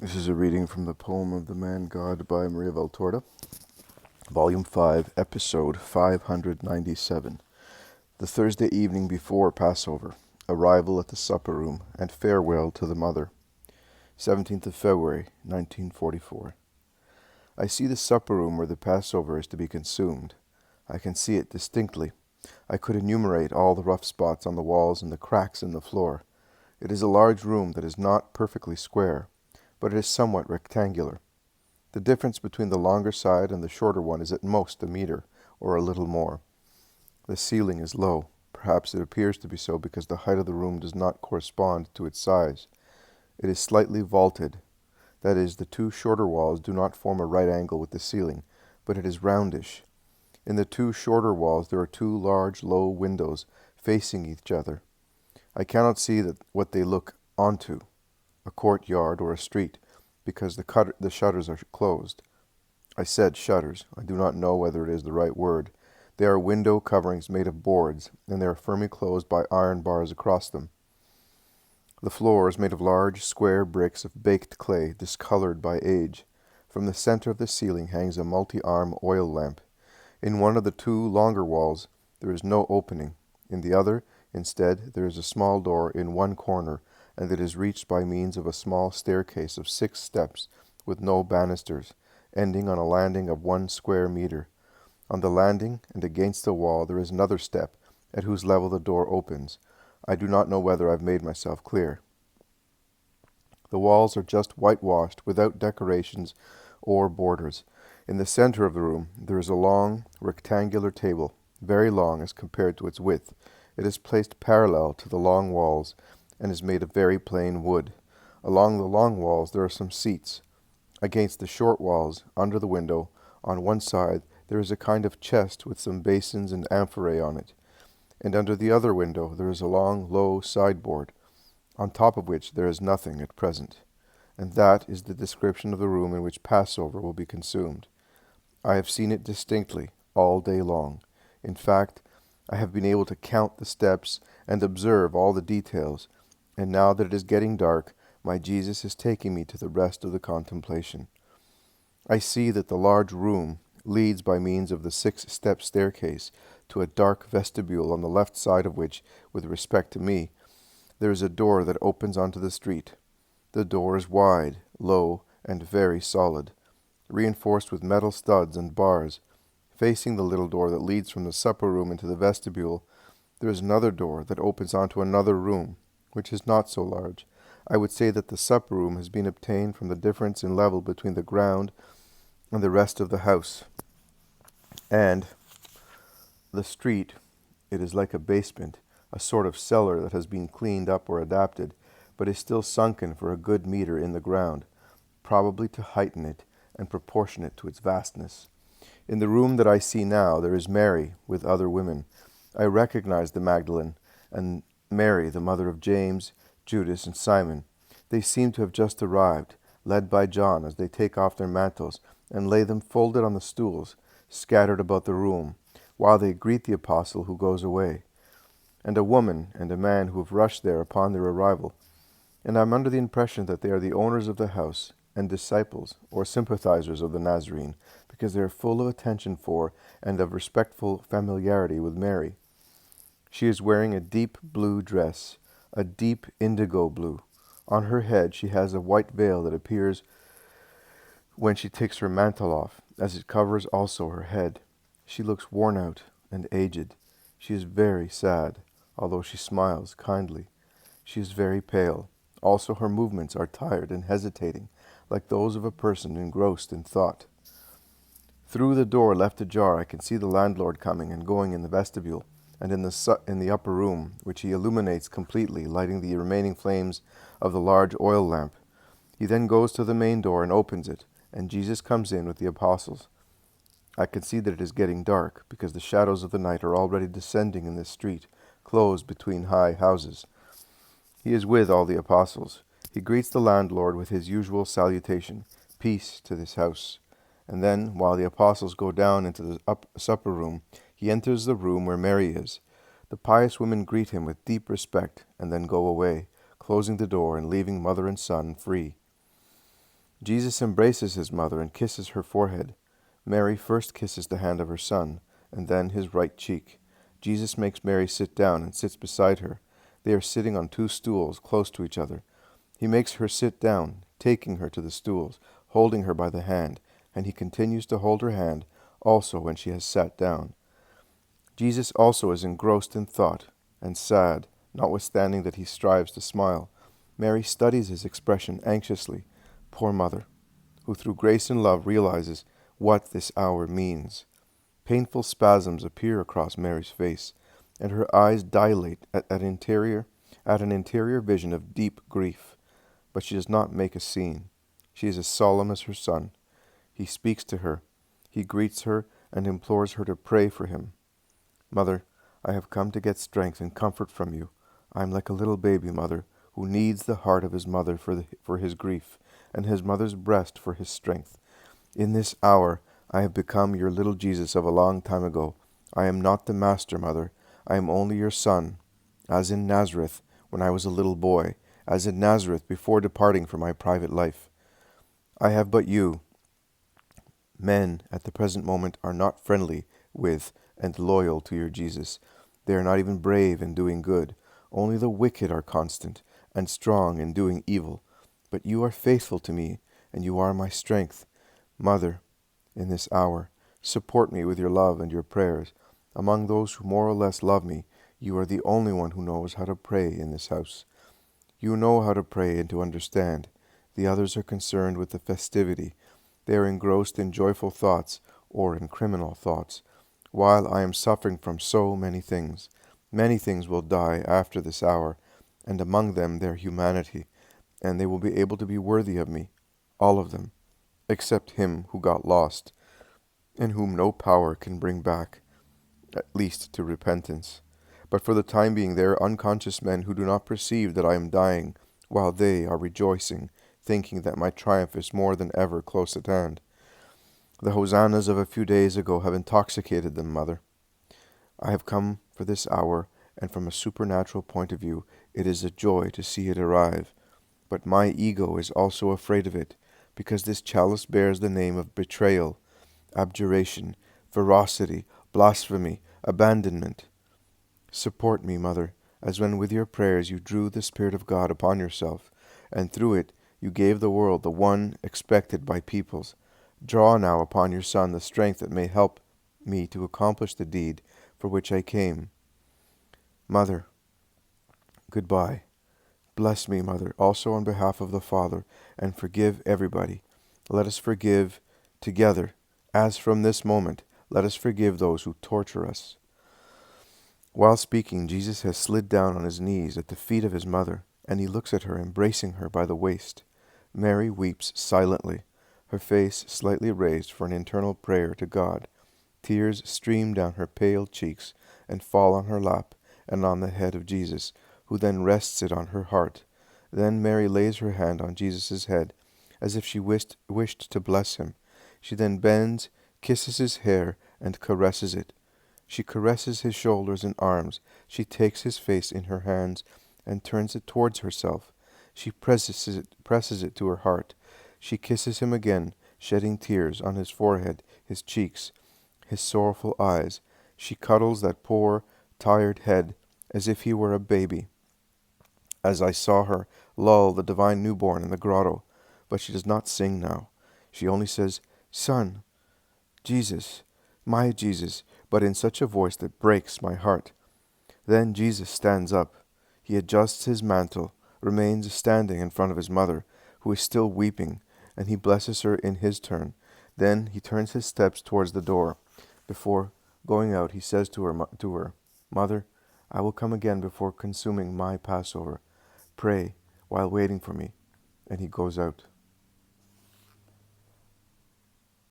This is a reading from the poem of the Man God by Maria Valtorta, Volume 5, Episode 597. The Thursday evening before Passover, arrival at the supper room, and farewell to the mother. 17th of February, 1944. I see the supper room where the Passover is to be consumed. I can see it distinctly. I could enumerate all the rough spots on the walls and the cracks in the floor. It is a large room that is not perfectly square, but it is somewhat rectangular. The difference between the longer side and the shorter one is at most a meter, or a little more. The ceiling is low. Perhaps it appears to be so because the height of the room does not correspond to its size. It is slightly vaulted. That is, the two shorter walls do not form a right angle with the ceiling, but it is roundish. In the two shorter walls there are two large, low windows facing each other. I cannot see what they look onto, a courtyard or a street, because the shutters are closed. I said shutters. I do not know whether it is the right word. They are window coverings made of boards, and they are firmly closed by iron bars across them. The floor is made of large, square bricks of baked clay, discolored by age. From the center of the ceiling hangs a multi-arm oil lamp. In one of the two longer walls there is no opening. In the other, instead, there is a small door in one corner, and it is reached by means of a small staircase of 6 steps with no banisters, ending on a landing of 1 square meter. On the landing and against the wall there is another step, at whose level the door opens. I do not know whether I've made myself clear. The walls are just whitewashed, without decorations or borders. In the center of the room there is a long, rectangular table, very long as compared to its width. It is placed parallel to the long walls, and is made of very plain wood. Along the long walls there are some seats. Against the short walls, under the window, on one side, there is a kind of chest with some basins and amphorae on it, and under the other window there is a long, low sideboard, on top of which there is nothing at present. And that is the description of the room in which Passover will be consumed. I have seen it distinctly, all day long. In fact, I have been able to count the steps and observe all the details, and now that it is getting dark, my Jesus is taking me to the rest of the contemplation. I see that the large room leads by means of the 6-step staircase to a dark vestibule on the left side of which, with respect to me, there is a door that opens onto the street. The door is wide, low, and very solid, reinforced with metal studs and bars. Facing the little door that leads from the supper room into the vestibule, there is another door that opens onto another room, which is not so large. I would say that the supper room has been obtained from the difference in level between the ground and the rest of the house. And the street, it is like a basement, a sort of cellar that has been cleaned up or adapted, but is still sunken for a good meter in the ground, probably to heighten it and proportion it to its vastness. In the room that I see now there is Mary with other women. I recognize the Magdalene and Mary, the mother of James, Judas, and Simon. They seem to have just arrived, led by John as they take off their mantles and lay them folded on the stools, scattered about the room, while they greet the apostle who goes away, and a woman and a man who have rushed there upon their arrival. And I am under the impression that they are the owners of the house and disciples or sympathizers of the Nazarene, because they are full of attention for and of respectful familiarity with Mary. She is wearing a deep blue dress, a deep indigo blue. On her head she has a white veil that appears when she takes her mantle off, as it covers also her head. She looks worn out and aged. She is very sad, although she smiles kindly. She is very pale. Also her movements are tired and hesitating, like those of a person engrossed in thought. Through the door left ajar I can see the landlord coming and going in the vestibule, and in the upper room, which he illuminates completely, lighting the remaining flames of the large oil lamp. He then goes to the main door and opens it, and Jesus comes in with the apostles. I can see that it is getting dark, because the shadows of the night are already descending in this street, closed between high houses. He is with all the apostles. He greets the landlord with his usual salutation, "Peace to this house." And then, while the apostles go down into the supper room, he enters the room where Mary is. The pious women greet him with deep respect, and then go away, closing the door and leaving mother and son free. Jesus embraces his mother and kisses her forehead. Mary first kisses the hand of her son, and then his right cheek. Jesus makes Mary sit down and sits beside her. They are sitting on two stools close to each other. He makes her sit down, taking her to the stools, holding her by the hand, and he continues to hold her hand also when she has sat down. Jesus also is engrossed in thought and sad, notwithstanding that he strives to smile. Mary studies his expression anxiously. Poor mother, who through grace and love realizes what this hour means. Painful spasms appear across Mary's face, and her eyes dilate at an interior vision of deep grief. But she does not make a scene. She is as solemn as her son. He speaks to her. He greets her and implores her to pray for him. Mother, I have come to get strength and comfort from you. I am like a little baby, mother, who needs the heart of his mother for his grief, and his mother's breast for his strength. In this hour I have become your little Jesus of a long time ago. I am not the master, mother. I am only your son, as in Nazareth when I was a little boy, as in Nazareth before departing for my private life. I have but you. Men at the present moment are not friendly with and loyal to your Jesus. They are not even brave in doing good. Only the wicked are constant and strong in doing evil. But you are faithful to me, and you are my strength. Mother, in this hour, support me with your love and your prayers. Among those who more or less love me, you are the only one who knows how to pray in this house. You know how to pray and to understand. The others are concerned with the festivity. They are engrossed in joyful thoughts or in criminal thoughts, while I am suffering from so many things. Many things will die after this hour, and among them their humanity, and they will be able to be worthy of me, all of them, except him who got lost, and whom no power can bring back, at least to repentance. But for the time being they are unconscious men who do not perceive that I am dying, while they are rejoicing, thinking that my triumph is more than ever close at hand. The hosannas of a few days ago have intoxicated them, mother. I have come for this hour, and from a supernatural point of view, it is a joy to see it arrive. But my ego is also afraid of it, because this chalice bears the name of betrayal, abjuration, ferocity, blasphemy, abandonment. Support me, mother, as when with your prayers you drew the Spirit of God upon yourself, and through it you gave the world the one expected by peoples. Draw now upon your Son the strength that may help me to accomplish the deed for which I came. Mother, goodbye. Bless me, mother, also on behalf of the Father, and forgive everybody. Let us forgive together, as from this moment, let us forgive those who torture us. While speaking, Jesus has slid down on his knees at the feet of his mother, and he looks at her, embracing her by the waist. Mary weeps silently, her face slightly raised for an internal prayer to God. Tears stream down her pale cheeks and fall on her lap and on the head of Jesus, who then rests it on her heart. Then Mary lays her hand on Jesus' head, as if she wished to bless him. She then bends, kisses his hair, and caresses it. She caresses his shoulders and arms. She takes his face in her hands and turns it towards herself. She presses it to her heart. She kisses him again, shedding tears on his forehead, his cheeks, his sorrowful eyes. She cuddles that poor, tired head as if he were a baby, as I saw her lull the divine newborn in the grotto. But she does not sing now. She only says, "Son, Jesus, my Jesus," but in such a voice that breaks my heart. Then Jesus stands up. He adjusts his mantle, remains standing in front of his mother, who is still weeping, and he blesses her in his turn. Then he turns his steps towards the door. Before going out, he says to her, "Mother, I will come again before consuming my Passover. Pray while waiting for me." And he goes out.